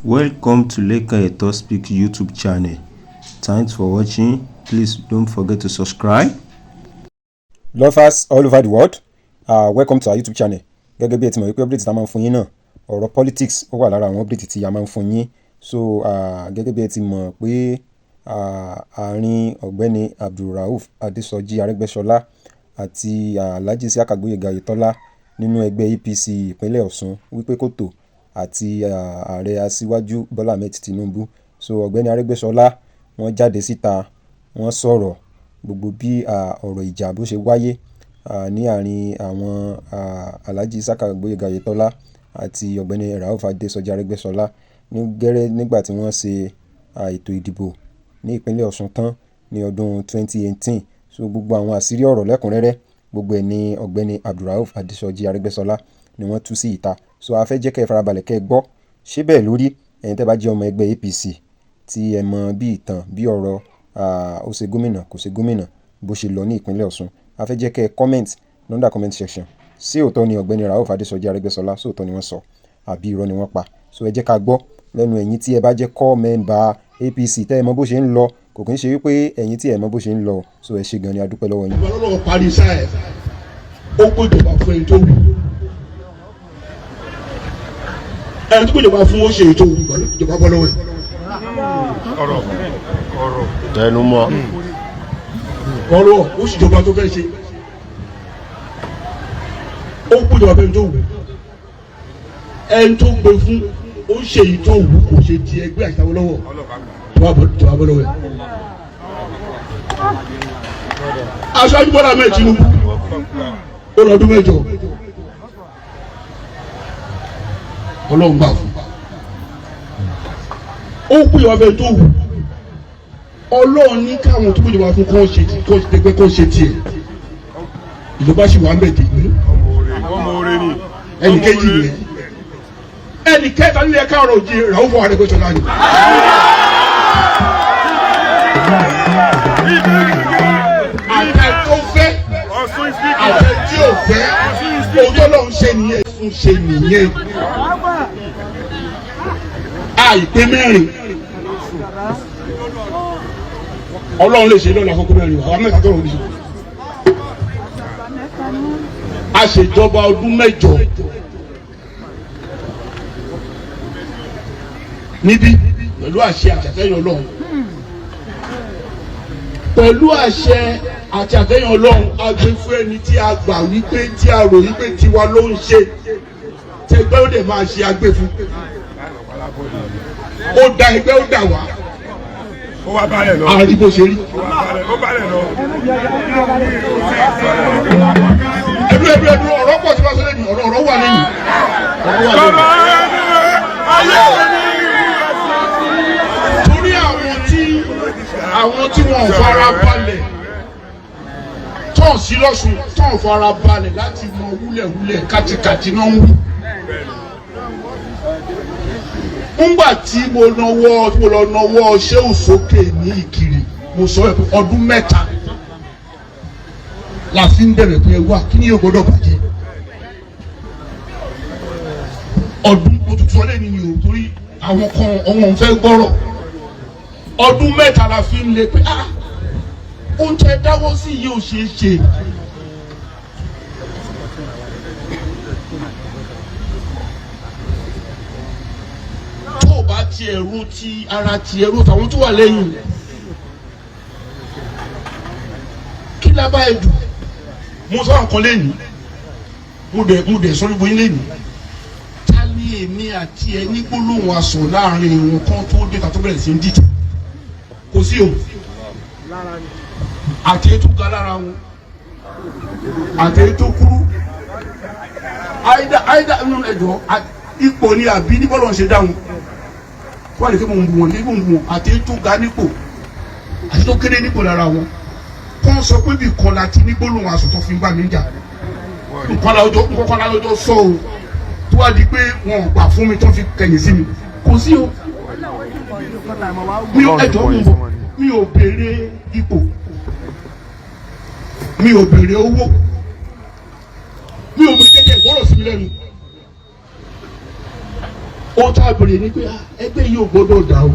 Welcome to Oyetola Speak YouTube channel. Thanks for watching. Please don't forget to subscribe. Lovers all over the world, welcome to our YouTube channel. Gẹ́gẹ́ bí ẹ ti mọ̀ wípé update tá a máa ń fún yín náà, ọ̀rọ̀ politics ó wà lára àwọn update tí a máa ń fún yín. So gẹ́gẹ́ bí ẹ ti mọ̀ pé àárín ọ̀gbẹ́ni Abdulrauf Adésọjí Aregbsola àti Alhaji Sita Oyetola nínú ẹgbẹ́ APC ìpínlẹ̀ Ọ̀ṣun wípé kò tó àti ààrẹ aṣíwájú Bọ́lá Ahmed Tinubu. So ọ̀gbẹ́ni Aregbsola wọ́n jáde síta, wọ́n sọ̀rọ̀ gbogbo bí ọ̀rọ̀ ìjà bó ṣe wáyé ní àárín àwọn Alhaji Sita Oyetola àti ọ̀gbẹ́ni Rauf Adésọjí Aregbsola nígbà tí wọ́n ṣe ètò ìdìbò ní ìpínlẹ̀ Ọ̀ṣun tán ní ọdún 2018. So gbogbo àwọn àṣírí ọ̀rọ̀ lẹ́kùnrẹ́rẹ́ gbogbo ẹ̀ ní ọ̀gbẹ́ni Abdulrauf Adésọjí Aregbsola ni wọ́n tú sí ìta. So a fẹ́ jẹ́ kẹ́ ẹ farabalẹ̀ kẹ́ ẹ gbọ́ ṣé bẹ́ẹ̀ lórí ẹ̀yin tẹ́ bá jẹ́ ọmọ ẹgbẹ́ APC tí ẹ mọ bí ìtàn bí ọ̀rọ̀ ó ṣe gómìnà kò ṣe gómìnà bó ṣe lọ ní ìpínlẹ̀ Ọ̀ṣun. A fẹ́ jẹ́ kẹ́ ẹ comment under comment section ṣé òótọ́ ni ọ̀gbẹ́ni Rauf Adésọjí Aregbsola sóòótọ́ ni wọ́n sọ àbí irọ́ ni wọ́n pa. So ẹ jẹ́ ká gbọ́ lẹ́nu ẹ̀yin tí ẹ bá jẹ́ core member APC tẹ́ ẹ mọ bó ṣe ń lọ, kò kí ń ṣe wípé ẹ̀yin tí ẹ mọ bó ṣe ń lọ. So ẹ ṣe gan ni a dúpẹ́ lọ́wọ́ yín. Ọlọ́run parí sáà ẹ̀ ó gbọ́dọ̀ fún ẹni tó wù ẹni tó gbọ́dọ̀ fún ó ṣe ètò ìjọba bọ́ lọ́wọ́ ẹ̀. ọ̀rọ̀ tẹnu mọ́. ọ̀rọ̀ ó sì jọba tó fẹ́ ṣe ó gbọ́dọ̀ fún ẹni tó wù ẹni tó gbé fún ó ṣe èyí tó wù kò ṣe ti ẹgbẹ́ àtàwọn lọ́wọ́ tó wà bọ́ lọ́wọ́ ẹ̀. aṣáájú Bọ́lá Ahmed Tinubu ó lọ́dún mẹ́jọ Ọlọ́run gbà fún ó pè ọbẹ̀ tó wù Ọlọ́run ní káwọn tó gbèjọba fún kọ́ ṣe tiẹ̀ ìjọba sì wà ń bẹ̀ dègbé ẹnì kejì rẹ̀ ẹnì kẹta nílẹ̀ káàrọ̀ òjì Rauf Aregbsola ni. àtẹ̀tò fẹ́ àtẹ̀tí ò fẹ́ òjò lọ́hún ṣe nìyẹn fún ṣe nìyẹn. àìpé mẹ́rin Ọlọ́run lè ṣe lọ́la fọ́kọ́ mẹ́rin àwọn mẹ́ta tó rọ̀ ní. a ṣèjọba ọdún mẹ́jọ níbí pẹ̀lú àṣẹ àtẹ̀tẹ̀yìn Ọlọ́run pẹ̀lú àṣẹ àti àtẹ̀yìn Ọlọ́run agbèfún ẹni tí a gbà wípé tí a rò wípé tiwa ló ń ṣe tẹgbẹ́ ó dẹ̀ máa ṣe agbèfún ó da ẹgbẹ́ ó dà wá ó wá balẹ̀ lọ. àrí bó ṣe rí. ó balẹ̀ lọ. ẹdú ọ̀rọ̀ pọ̀ tí wọ́n sọ lẹ́yìn ọ̀rọ̀ wà lẹ́yìn. torí àwọn tí wọ́n fara balẹ̀ tán sí lọ́sùn tán fara balẹ̀ láti mọ wúlẹ̀wúlẹ̀ kàtìkàtì náà ń wú. Nígbà tí mo lọ nawọ́ ṣéwù sókè ní Ìkirì mo sọ pé ọdún mẹ́ta la fi ń bẹ̀rẹ̀ pé wá kí ni yóò gbọ́dọ̀ bàjẹ́ ọdún òtútù ọlẹ́ nìyí o torí àwọn kan ọ̀hún fẹ́ gbọ́rọ̀ ọdún mẹ́ta la fi ń lé pé oúnjẹ dáwọ́ sí yìí ò ṣeé ṣe. ti ẹ̀rù ti ara ti ẹ̀rù tàwọn tó wà lẹ́yìn kí lábá ẹ̀dù mo sọ nǹkan lẹ́yìn mo dẹ̀ sọ gbogbo yín lẹ́yìn ta ní èmi àti ẹ ní gbólóhùn aṣọ láàrin ìwọ̀n kan tó dé ká tó bẹ̀rẹ̀ sí ń dìtẹ̀ kò sí o àti ètò ga lára wọn àti ètò kúrú àìdá nínú ẹ̀jọ̀ ipò ni àbí ní bọ́lọ̀ ń ṣe dáhùn wọ́n lè kí mo ń bu wọn ní mo ń bu wọn àti tó ga nípò àti tó kéré nípò lára wọn kọ́ sọ pé bí kọ́lá ti ní gbólóhùn aṣọ tó fi ń gbà mí jà nkọ́lá lọ́jọ́ sọ o tó wá di pé wọn ò gbà fún mi tó fi kẹ̀yìn sí mi kò sí o mi ò ẹjọ́ mi ò béèrè ipò mi ò béèrè owó mi ò béèrè kẹ́kẹ́ ìgbọ́rọ̀ sí mi lẹ́nu ó tá a bèrè ní pé ẹgbẹ́ yìí ò gbọ́dọ̀ dà o.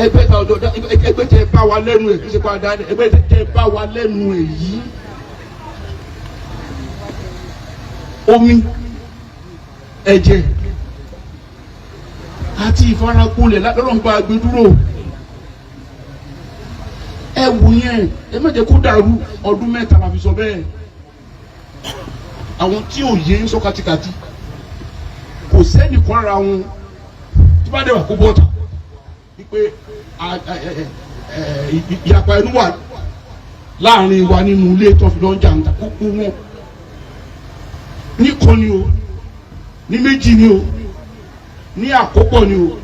ẹgbẹ́ tẹ bá wa lẹ́nu ẹ̀ kí ṣe pa dáadáa ẹgbẹ́ tẹ bá wa lẹ́nu ẹ̀ yìí omi ẹ̀jẹ̀ àti ìfarakulẹ̀ lọ́lọ́mùbá gbé dúró ẹ wù yẹn ẹ má jẹ́ kó dàrú ọdún mẹ́ta la fi sọ bẹ́ẹ̀ àwọn tí ò yé ń sọ kátikàti kò sẹ́ni kan ra wọn tí bá dẹ̀ wà kó bọ́ta wípé ìyapa ẹnu wà láàrin wa nínú ilé tó fi lọ ń jàǹdà kókó wọn ní kan ni o ní méjì ni o ní àkópọ̀ ni o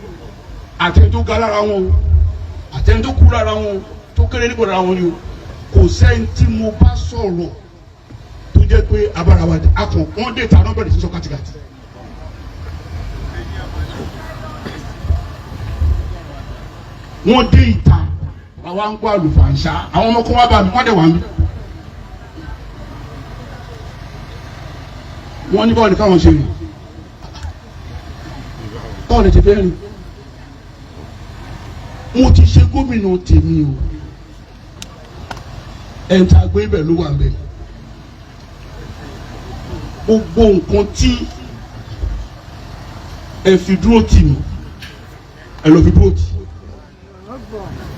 àtẹni tó ga lára wọn o àtẹni tó kú lára wọn o tó kéré nípò lára wọn ni o kò sẹ́ni tí mo bá sọ̀rọ̀ tó jẹ́ pé abára wa akàn wọ́n dé ta nọ́bẹ̀rẹ̀ sísọ kátikàti. wọ́n dé ìta àwa ń kó àlùfàǹṣá àwọn ọmọ kan wá bá mi wọ́n dẹ̀ wá mi. wọ́n ní bọ́ọ̀lù káwọn ṣe rìn bọ́ọ̀lù ti fẹ́ rìn mo ti ṣe gómìnà tèmi o ẹ̀ǹtà gbé ibẹ̀ ló wà ń bẹ̀ gbogbo nǹkan tí ẹ fi dúró tì mí ẹ lọ fi dúró tì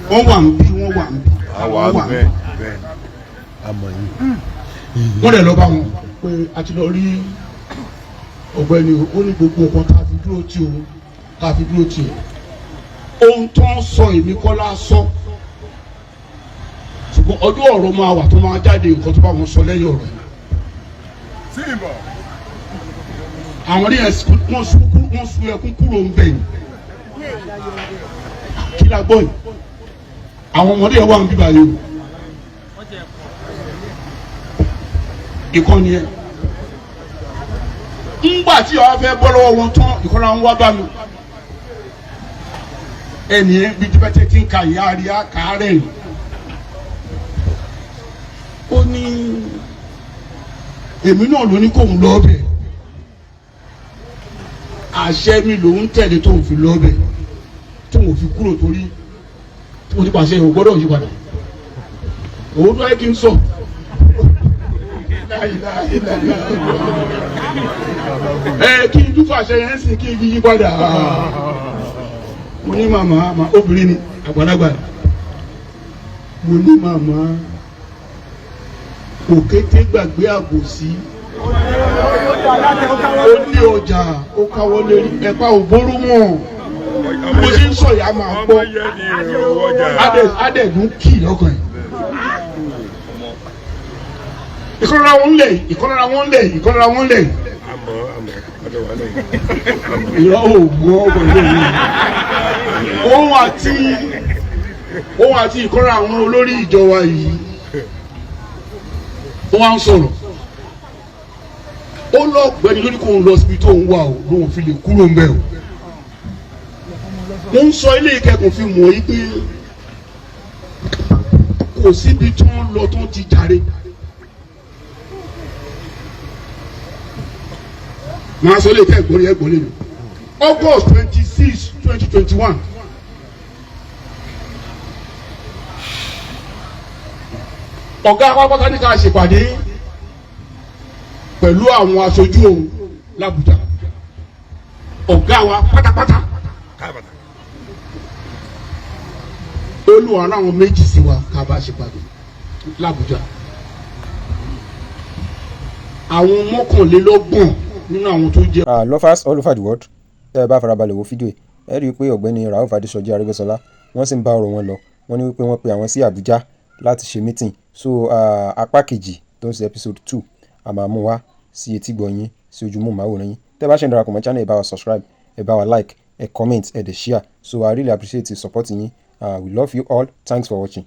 wọ́n wà ń bí wọ́n wà ń bí wọ́n wà ń bí wọ́n dẹ̀ lọ bá wọn pé a ti lọ rí ọ̀gbẹ́ni ó ní gbogbo nǹkan tá a fi dúró tì o tá a fi dúró tì o ohun tó ń sọ èmi kọ́ la sọ ṣùgbọ́n ọjọ́ ọ̀rọ̀ máa wà tó máa jáde nǹkan tó bá wọn sọ lẹ́yìn ọ̀rọ̀ àwọn ní ẹ̀sìn wọ́n sun ẹkún kúrò ń bẹ̀ yìí kí la gbọ́ yìí àwọn ọmọdé yẹn wà ń bíbá yìí ìkànnì yẹn ńgbà tí ọ̀hún fẹ́ bọ́ lọ́wọ́ wọn tán ìkànnì àwọn wá bá mi ẹnìyẹn bí dibẹ́tẹ́ ti ń ka ìyá àríyá kàárẹ̀ yìí ó ní èmi náà ló ní kóun lọ bẹ̀ àṣẹ mi lòún tẹ̀lé tóun fi lọ bẹ̀ tóun fi kúrò torí tóun ti pàṣẹ ìwò gbọ́dọ̀ yí padà òun tó yẹ kí n sọ kí n dúpọ̀ àṣẹ yẹn sì kí n fi yí padà mo ní màmá obìnrin ni àgbàlagbà mo ní màmá òkété gbàgbé àbòsí ó ní ọjà ó káwọ́ lérí ẹ̀pá òbóró mọ̀ bó ṣe ń sọ ìyá máa gbọ́ adẹ̀dún kì lọ́kàn ẹ̀ ìkọlọ́ra wọn lẹ̀ ìkọlọ́ra wọn lẹ̀ ìkọlọ́ra wọn lẹ̀ ìrọ̀ òògùn ọgbọ̀n lórí òun àti ìkọlọ́ra àwọn olórí ìjọba yìí ó wá ń sọ̀rọ̀ ó lọ gbẹ́ni lórí kó ń lọ síbi tó ń wà ó lóun fi lè kúrò ń bẹ̀ o mo ń sọ ilé ìkẹ́kọ̀ọ́ fi mọ̀ yí pé kò síbi tó ń lọ tó ń ti jàre màá sọ ilé ìkẹ́kọ̀ọ́ rí ẹgbọ́n lẹ́nu August 26, 2021 ọ̀gá pápátá ní ká ṣèpàdé pẹ̀lú àwọn aṣojú òun l'Àbújá ọ̀gá wa pátápátá olùwà láwọn méjì sí wa ká bá ṣèpàdé l'Àbújá àwọn mọ́kànlélọ́gbọ̀n nínú àwọn tó jẹ́. Lovers all over the world tẹ́ ẹ bá farabalẹ̀ wo fídíò ẹ rí i pé ọ̀gbẹ́ni Rauf Adésọjí Aregbsola wọ́n sì ń bá ọ̀rọ̀ wọn lọ wọ́n ní wípé wọ́n pe àwọn sí Àbújá láti ṣe meeting so apá kejì tó ń ṣe episode 2 a máa mú wá sí etí gbọ̀nyìn sí ojú móhùnmáwòrán yín tẹ́ bá ṣe ń darapọ̀ mọ́ channel ẹ bá wa subscribe ẹ bá wa like ẹ comment ẹ dẹ̀ share so I really appreciate your support yín we love you all thanks for watching.